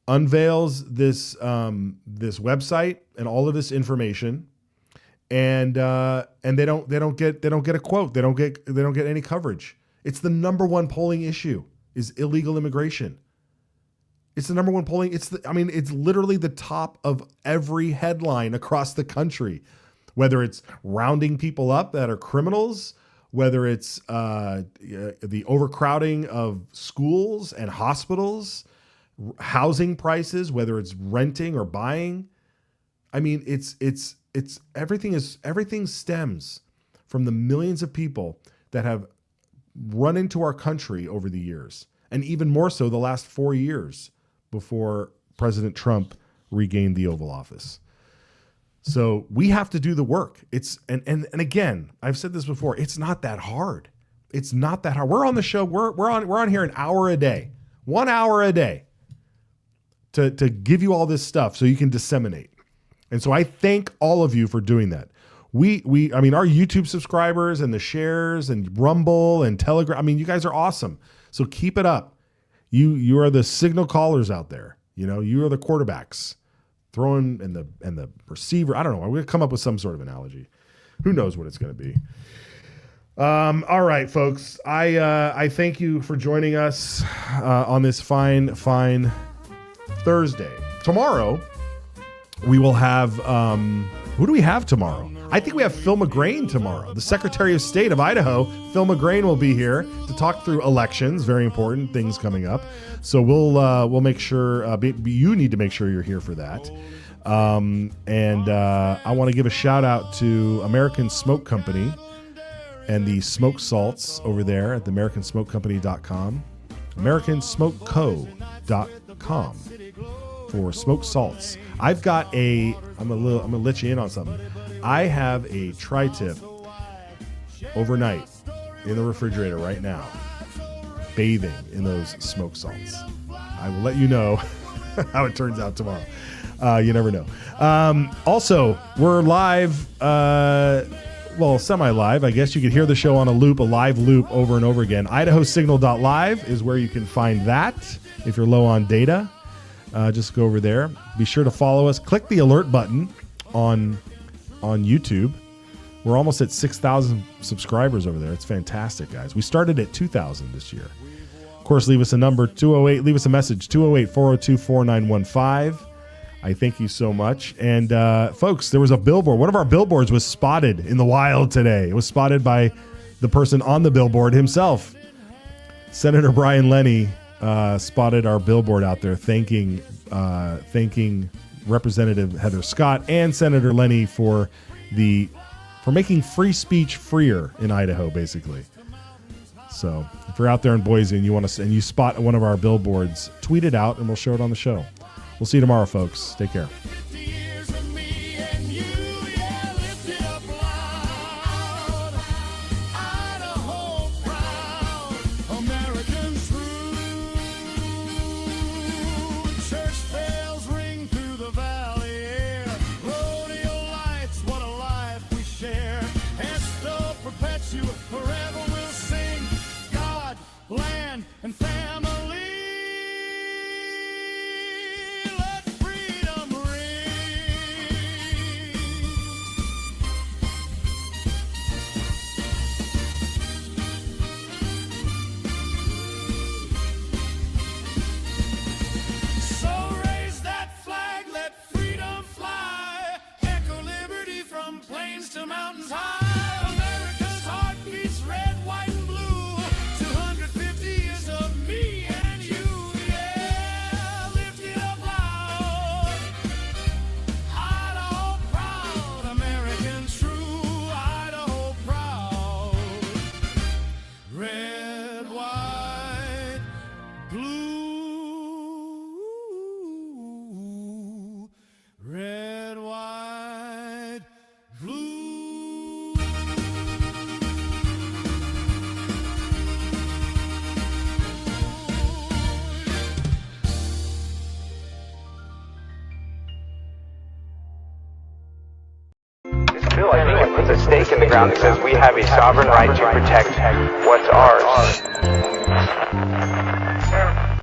unveils this website and all of this information, and they don't get a quote. They don't get any coverage. It's the number one polling issue is illegal immigration. It's the number one polling. It's literally the top of every headline across the country, whether it's rounding people up that are criminals, whether it's the overcrowding of schools and hospitals, housing prices, whether it's renting or buying. I mean, it's everything stems from the millions of people that have run into our country over the years, and even more so the last 4 years before President Trump regained the Oval Office. So we have to do the work. And again, I've said this before, it's not that hard. It's not that hard. We're on the show. We're on here an hour a day, 1 hour a day to give you all this stuff so you can disseminate. And so I thank all of you for doing that. Our YouTube subscribers and the shares and Rumble and Telegram, you guys are awesome. So keep it up. You are the signal callers out there. You are the quarterbacks throwing and the receiver. I don't know. I'm going to come up with some sort of analogy. Who knows what it's going to be. All right, folks. I thank you for joining us on this fine Thursday. Tomorrow, we will have, who do we have tomorrow? I think we have Phil McGrain tomorrow. The Secretary of State of Idaho, Phil McGrain, will be here to talk through elections. Very important things coming up. So we'll make sure, you need to make sure you're here for that. And I want to give a shout out to American Smoke Company and the smoke salts over there at the AmericanSmokeCompany.com, AmericanSmokeCo.com for smoke salts. I'm gonna let you in on something. I have a tri-tip overnight in the refrigerator right now, bathing in those smoke salts. I will let you know how it turns out tomorrow. You never know. Also, we're live, semi-live. I guess you could hear the show on a live loop over and over again. IdahoSignal.live is where you can find that if you're low on data. Just go over there. Be sure to follow us. Click the alert button on YouTube. We're almost at 6,000 subscribers over there. It's fantastic, guys. We started at 2,000 this year. Of course, leave us a number, 208. Leave us a message, 208-402-4915. I thank you so much. And folks, there was a billboard. One of our billboards was spotted in the wild today. It was spotted by the person on the billboard himself. Senator Brian Lenny spotted our billboard out there, thanking Representative Heather Scott and Senator Lenny for making free speech freer in Idaho, basically. So if you're out there in Boise and you spot one of our billboards, tweet it out and we'll show it on the show. We'll see you tomorrow, folks. Take care. And family, let freedom ring. So raise that flag, let freedom fly. Echo liberty from plains to mountains high. America's heart beats red, white, and blue. 250 years of me and you, yeah. Lift it up loud. Idaho proud, American true. Idaho proud. Red, white, blue. Red, white, blue. Bill, I think it puts a stake in the ground that says we have a sovereign right to protect what's ours.